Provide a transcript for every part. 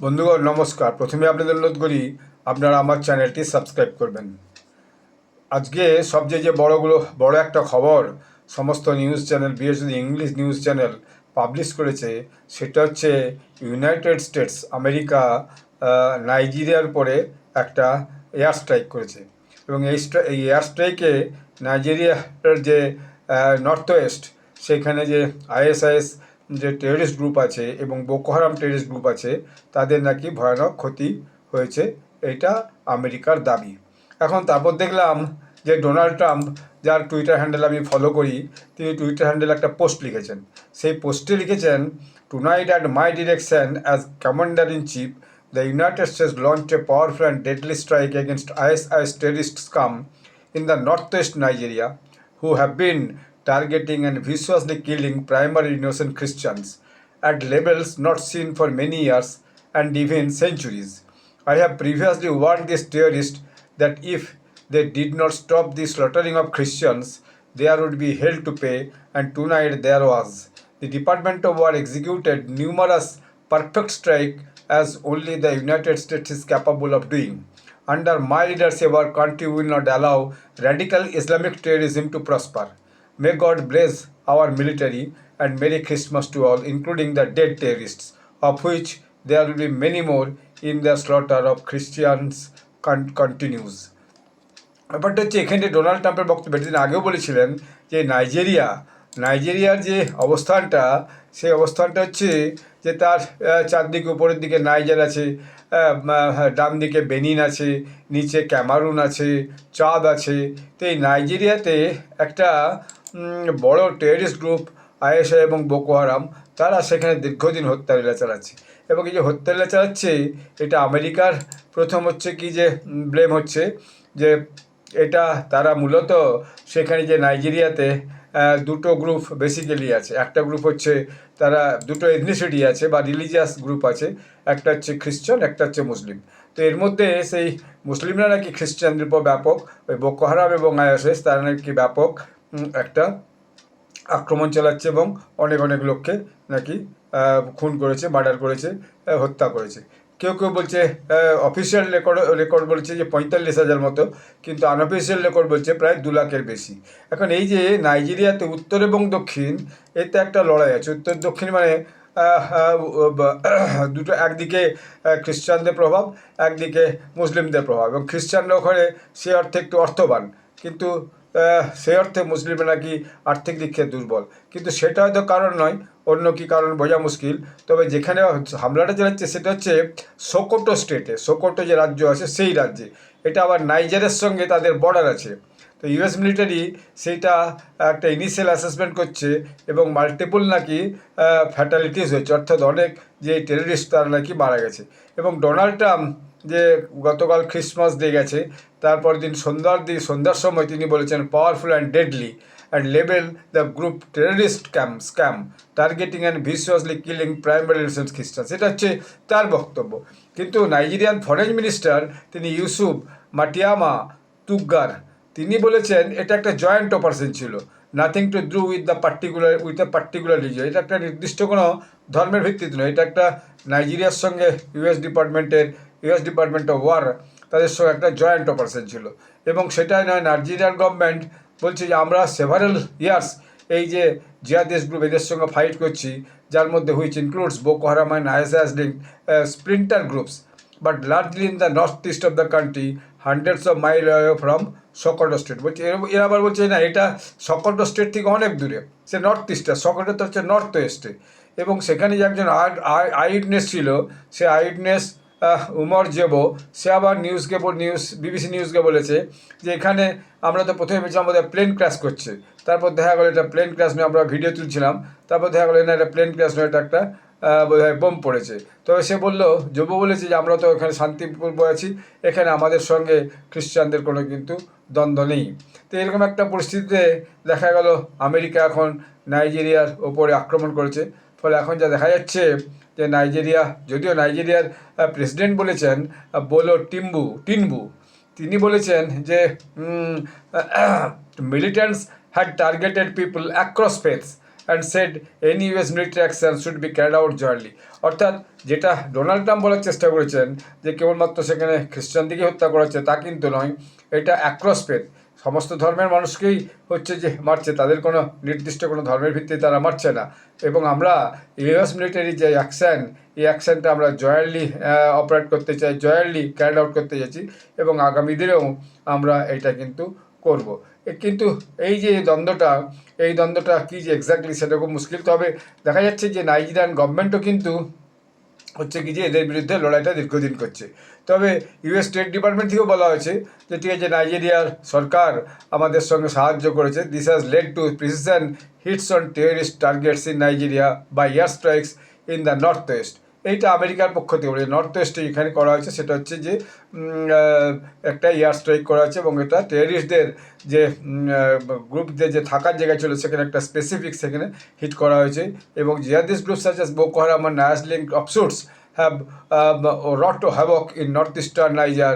বন্ধুগণ নমস্কার। প্রথমে আপনাদের অনুরোধ করি আপনারা আমার চ্যানেলটি সাবস্ক্রাইব করবেন। আজকে সবচেয়ে যে বড় একটা খবর সমস্ত নিউজ চ্যানেল, বিশেষ করে ইংলিশ নিউজ চ্যানেল পাবলিশ করেছে, সেটা হচ্ছে ইউনাইটেড স্টেটস আমেরিকা নাইজেরিয়ার উপরে একটা এয়ার স্ট্রাইক করেছে। এবং এই এয়ার স্ট্রাইকে নাইজেরিয়ার যে নর্থ ওয়েস্ট, সেখানে যে আইএসআইএস যে টেররিস্ট গ্রুপ আছে এবং বোকো হারাম টেররিস্ট গ্রুপ আছে, তাদের নাকি ভয়ানক ক্ষতি হয়েছে, এটা আমেরিকার দাবি। এখন তারপর দেখলাম যে ডোনাল্ড ট্রাম্প, যার টুইটার হ্যান্ডেল আমি ফলো করি, তিনি টুইটার হ্যান্ডেল একটা পোস্ট লিখেছেন। সেই পোস্টে লিখেছেন, tonight at my direction as commander in chief, the United States launched a powerful and deadly strike against ISIS terrorist scum in the northwest Nigeria, who have been targeting and viciously killing primarily innocent Christians at levels not seen for many years and even centuries. I have previously warned these terrorists that if they did not stop the slaughtering of Christians, there would be hell to pay, and tonight there was. The Department of War executed numerous perfect strikes as only the United States is capable of doing. Under my leadership, our country will not allow radical Islamic terrorism to prosper. May God bless our military, and Merry Christmas to all, including the dead terrorists, of which there will be many more in the slaughter of Christians continues. ব্যাপারটা হচ্ছে, এখানে Donald ট্রাম্পের বক্তব্য দিন আগেও বলেছিলেন যে নাইজেরিয়ার যে অবস্থানটা, সেই অবস্থানটা হচ্ছে যে তার চারদিকে উপরের দিকে নাইজার আছে, ডান দিকে বেনিন আছে, নিচে ক্যামারুন আছে, চাঁদ আছে। তো এই নাইজেরিয়াতে একটা বড় টেররিস্ট গ্রুপ আইএসআই এবং বোকো হারাম, তারা সেখানে দীর্ঘদিন হত্যালীলা চালাচ্ছে। এবং এই যে হত্যালীলা চালাচ্ছে, এটা আমেরিকার প্রথম হচ্ছে কি যে ব্লেম হচ্ছে যে এটা তারা মূলত সেখানে যে নাইজেরিয়াতে দুটো গ্রুপ বেসিক্যালি আছে। একটা গ্রুপ হচ্ছে, তারা দুটো এথনিসিটি আছে বা রিলিজিয়াস গ্রুপ আছে, একটা হচ্ছে খ্রিশ্চান, একটা হচ্ছে মুসলিম। তো এর মধ্যে সেই মুসলিমরা নাকি খ্রিশ্চানদের উপর ব্যাপক, ওই বোকো হারাম এবং আইএসআইএস তারা নাকি ব্যাপক একটা আক্রমণ চালাচ্ছে এবং অনেক লোককে নাকি খুন করেছে, মার্ডার করেছে, হত্যা করেছে। কেউ বলছে, অফিসিয়াল রেকর্ড বলছে যে 45,000 মতো, কিন্তু আনঅফিসিয়াল রেকর্ড বলছে প্রায় 2 লাখের বেশি। এখন এই যে নাইজেরিয়াতে উত্তর এবং দক্ষিণ, এতে একটা লড়াই আছে। উত্তর দক্ষিণ মানে দুটো, একদিকে খ্রিস্টানদের প্রভাব, একদিকে মুসলিমদের প্রভাব। এবং খ্রিস্টানরা ওখানে সে অর্থে একটু অর্থবান, কিন্তু সেই অর্থে মুসলিমরা নাকি আর্থিক দিক থেকে দুর্বল। কিন্তু সেটা হয়তো কারণ নয়, অন্য কী কারণ বোঝা মুশকিল। তবে যেখানে হামলাটা চালাচ্ছে সেটা হচ্ছে সোকোটো স্টেটে, সোকোটো যে রাজ্য আছে সেই রাজ্যে। এটা আবার নাইজারের সঙ্গে তাদের বর্ডার আছে। তো ইউএস মিলিটারি সেইটা একটা ইনিশিয়াল অ্যাসেসমেন্ট করছে এবং মাল্টিপল নাকি ফ্যাটালিটিস হয়েছে, অর্থাৎ অনেক যে টেররিস্ট তারা নাকি মারা গেছে। এবং ডোনাল্ড ট্রাম্প যে গতকাল ক্রিসমাস ডে গেছে, তারপর দিন সন্ধ্যার সময় তিনি বলেছেন, powerful and deadly and label the group terrorist scam targeting and viciously killing primarily innocent Christians. এটা হচ্ছে তার বক্তব্য। কিন্তু নাইজেরিয়ান ফরেন মিনিস্টার, তিনি ইউসুফ মাটিয়ামা তুগ্গার, তিনি বলেছেন এটা একটা জয়েন্ট অপারেশন ছিল, nothing to do with the particular reason. এটা একটা নির্দিষ্ট কোনো ধর্মের ভিত্তিতে নয়, এটা একটা নাইজেরিয়ার সঙ্গে ইউএস ডিপার্টমেন্ট অফ ওয়ার, তাদের সঙ্গে একটা জয়েন্ট অপারেশন ছিল। এবং সেটাই নয়, নাইজেরিয়ার গভর্নমেন্ট বলছে যে আমরা সেভারাল ইয়ার্স এই যে জিহাদিস্ট গ্রুপ, এদের সঙ্গে ফাইট করছি, যার মধ্যে which includes Boko Haram and ISIS link splinter groups, but largely in the north east of the country, hundreds of mile away from Sokoto state. বলছে এরা আবার বলছে না, এটা সোকোটো স্টেট থেকে অনেক দূরে, সে নর্থ ইস্টে, সোকোটো তো হচ্ছে নর্থ ওয়েস্টে। এবং সেখানে যে একজন আইউইটনেস ছিল, সে আইউইটনেস উমর জেবো, সে আবার বিবিসি নিউজকে বলেছে যে এখানে আমরা তো প্রথমে ভেবেছিলাম আমাদের প্লেন ক্র্যাশ করছে, তারপর দেখা গেলো এটা প্লেন ক্র্যাশ নয়, আমরা ভিডিও তুলছিলাম, তারপর দেখা গেলো না এটা প্লেন ক্র্যাশ নয়, এটা একটা বোধহয় বোম পড়েছে। তবে সে জেবো বলেছে যে আমরা তো এখানে শান্তিপূর্ব আছি, এখানে আমাদের সঙ্গে খ্রিস্টানদের কোনো কিন্তু দ্বন্দ্ব নেই। তো এরকম একটা পরিস্থিতিতে দেখা গেল আমেরিকা এখন নাইজেরিয়ার ওপরে আক্রমণ করেছে। ফলে এখন যা দেখা যাচ্ছে যে যদিও নাইজেরিয়ার প্রেসিডেন্ট বলেছেন, বোলো টিনবু, তিনি বলেছেন যে militants had targeted people across faiths and said any US military action should be carried out jointly. অর্থাৎ যেটা ডোনাল্ড ট্রাম্প বলার চেষ্টা করেছেন যে কেবলমাত্র সেখানে খ্রিস্টানদেরকে হত্যা করা হচ্ছে, তা কিন্তু নয়। এটা অ্যাক্রস ফেথ, সমস্ত ধর্মের মানুষকেই হচ্ছে যে মারছে, তাদের কোনো নির্দিষ্ট কোনো ধর্মের ভিত্তিতে তারা মারছে না। এবং আমরা ইউএস মিলিটারি যে অ্যাকশান, এই অ্যাকশানটা আমরা জয়েন্টলি অপারেট করতে চাই, জয়েন্টলি ক্যারিড আউট করতে চাইছি, এবং আগামী দিনেও আমরা এটা কিন্তু করব। কিন্তু এই যে দ্বন্দ্বটা, এই দ্বন্দ্বটা কী যে এক্স্যাক্টলি সেটা খুব মুশকিল। তবে দেখা যাচ্ছে যে নাইজেরিয়ান গভর্নমেন্টও কিন্তু হচ্ছে কি যে এদের বিরুদ্ধে লড়াইটা দীর্ঘদিন করছে। তবে ইউএস স্টেট ডিপার্টমেন্ট থেকেও বলা হয়েছে যে ঠিক আছে, নাইজেরিয়ার সরকার আমাদের সঙ্গে সাহায্য করেছে। This has led to precision hits on terrorist targets in Nigeria by air strikes in the north west. এইটা আমেরিকার পক্ষ থেকে বলে, নর্থ ওয়েস্টে এখানে করা হয়েছে সেটা হচ্ছে যে একটা এয়ার স্ট্রাইক করা হয়েছে, এবং এটা টেররিস্টদের যে গ্রুপদের যে থাকার জায়গা ছিল সেখানে একটা স্পেসিফিক সেখানে হিট করা হয়েছে। এবং জিহাদিস্ট group such as Boko Haram and Naas linked offshoots have wrought havoc in northeastern Niger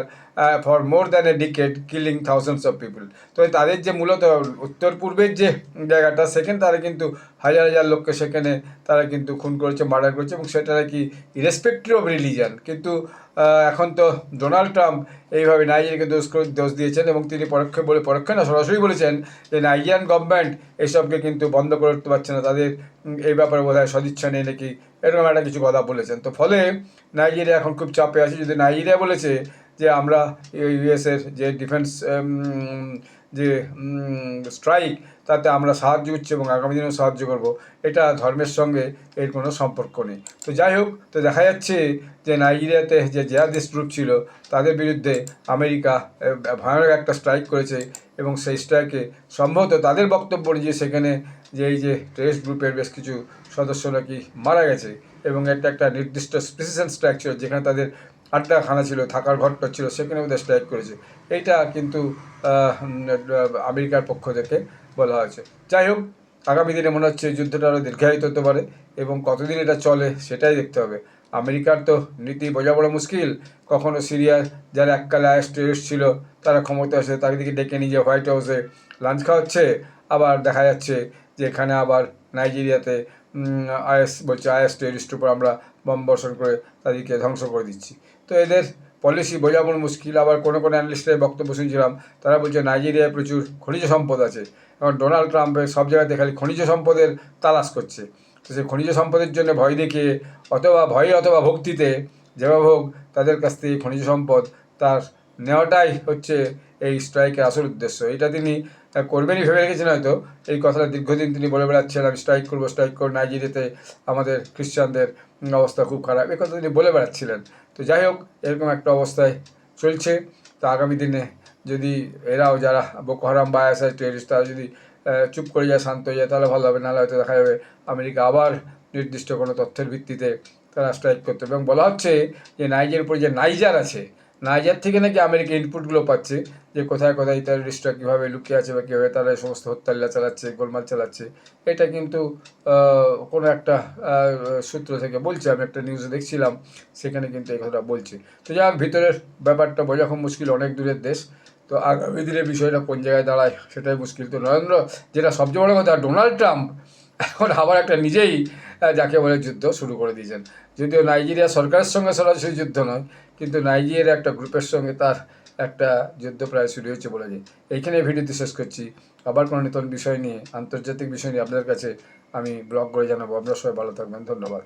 for more than a decade, killing thousands of people. তো তাদের যে মূলত উত্তর পূর্বের যে জায়গাটা, সেখানে তারা কিন্তু হাজার হাজার লোককে সেখানে তারা কিন্তু খুন করেছে, মার্ডার করেছে, এবং সেটা কি ইরেসপেক্টিভ অফ রিলিজিয়ান। কিন্তু এখন তো ডোনাল্ড ট্রাম্প এইভাবে নাইজেরিয়াকে দোষ দিয়েছেন, এবং তিনি পরোক্ষে না সরাসরি বলেছেন যে নাইজেরিয়ান গভর্নমেন্ট এসবকে কিন্তু বন্ধ করতে পারছে না, তাদের এই ব্যাপারে বোধহয় সদিচ্ছা নেই নাকি, এরকম একটা কিছু কথা বলেছেন। তো ফলে নাইজেরিয়া এখন খুব চাপে আছে। যদি নাইজেরিয়া বলেছে যে আমরা ইউএসের যে ডিফেন্স যে স্ট্রাইক, তাতে আমরা সাহায্য করছি এবং আগামী দিনেও সাহায্য করব, এটা ধর্মের সঙ্গে এর কোনো সম্পর্ক নেই। তো যাই হোক, তো দেখা যাচ্ছে যে নাইজেরিয়াতে যে জিহাদিস্ট গ্রুপ ছিল তাদের বিরুদ্ধে আমেরিকা ভয়ানক একটা স্ট্রাইক করেছে, এবং সেই স্ট্রাইকে সম্ভবত তাদের বক্তব্য অনুযায়ী সেখানে যে এই যে টেররিস্ট গ্রুপের বেশ কিছু সদস্য নাকি মারা গেছে, এবং এটা একটা নির্দিষ্ট প্রিসিশন স্ট্রাইক ছিল, যেখানে তাদের আড্ডাখানা ছিল, থাকার ঘরটা ছিল, সেখানে ওদের স্ট্রাইক করেছে। এইটা কিন্তু আমেরিকার পক্ষ থেকে বলা হয়েছে। যাই হোক, আগামী দিনে মনে হচ্ছে এই যুদ্ধটা আরও দীর্ঘায়িত হতে পারে, এবং কতদিন এটা চলে সেটাই দেখতে হবে। আমেরিকার তো নীতি বোঝা বড় মুশকিল। কখনো সিরিয়ার যারা এককালে আইএস টেররিস্ট ছিল তারা ক্ষমতা আসে, তাদেরকে ডেকে নিয়ে হোয়াইট হাউসে লাঞ্চ খাওয়াচ্ছে, আবার দেখা যাচ্ছে যে এখানে আবার নাইজেরিয়াতে আইএস টেররিস্টের উপর আমরা বম বর্ষণ করে তাদেরকে ধ্বংস করে দিচ্ছি। তো এদের পলিসি বোঝানো মুশকিল। আবার কোনো অ্যানালিস্টের বক্তব্য শুনছিলাম, তারা বলছে নাইজেরিয়ায় প্রচুর খনিজ সম্পদ আছে, এখন ডোনাল্ড ট্রাম্পের সব জায়গাতে খালি খনিজ সম্পদের তালাশ করছে। তো সেই খনিজ সম্পদের জন্য ভয় দেখিয়ে অথবা ভয়ে অথবা ভক্তিতে, যেভাবে হোক তাদের কাছ থেকে খনিজ সম্পদ তার নেওয়াটাই হচ্ছে এই স্ট্রাইকের আসল উদ্দেশ্য। এটা তিনি করবেনই ভেবে রেখেছেন হয়তো, এই কথাটা দীর্ঘদিন তিনি বলে বেড়াচ্ছেন আমি স্ট্রাইক করবো, নাইজেরিয়াতে আমাদের খ্রিস্টানদের অবস্থা খুব খারাপ, এই কথা তিনি বলে বেড়াচ্ছিলেন। তো যাই হোক, এরকম একটা অবস্থায় চলছে। তো আগামী দিনে যদি এরাও যারা বোকো হারাম বা আইএসআই টেররিস্ট, তারা যদি চুপ করে যায়, শান্ত হয়ে যায়, তাহলে ভালো হবে। নাহলে হয়তো দেখা যাবে আমেরিকা আবার নির্দিষ্ট কোনো তথ্যের ভিত্তিতে তারা স্ট্রাইক করতে হবে। এবং বলা হচ্ছে যে নাইজের উপরে যে নাইজার আছে, নাইজার থেকে নাকি আমেরিকা ইনপুটগুলো পাচ্ছে যে কোথায় কোথায় টেররিস্টরা কীভাবে লুকিয়ে আছে বা কীভাবে তারা এই সমস্ত হত্যালীলা চালাচ্ছে, গোলমাল চালাচ্ছে। এটা কিন্তু কোনো একটা সূত্র থেকে বলছে, আমি একটা নিউজে দেখছিলাম, সেখানে কিন্তু এই কথাটা বলছে। তো যাই হোক, ভিতরের ব্যাপারটা বোঝা খুব মুশকিল, অনেক দূরের দেশ। তো আগামী দিনে বিষয়টা কোন জায়গায় দাঁড়ায় সেটাই মুশকিল। তো যেটা সবচেয়ে বড় কথা, ডোনাল্ড ট্রাম্প এখন আবার একটা নিজেই যাকে বলে যুদ্ধ শুরু করে দিয়েছেন। যদিও নাইজেরিয়া সরকারের সঙ্গে সরাসরি যুদ্ধ নয়, কিন্তু নাইজেরিয়ার একটা গ্রুপের সঙ্গে তার একটা যুদ্ধ প্রায় শুরু হয়েছে বলা যায়। এইখানে ভিডিওটি শেষ করছি। আবার কোনো নতুন বিষয় নিয়ে, আন্তর্জাতিক বিষয় নিয়ে আপনাদের কাছে আমি ব্লগ করে জানাবো। আপনারা সবাই ভালো থাকবেন, ধন্যবাদ।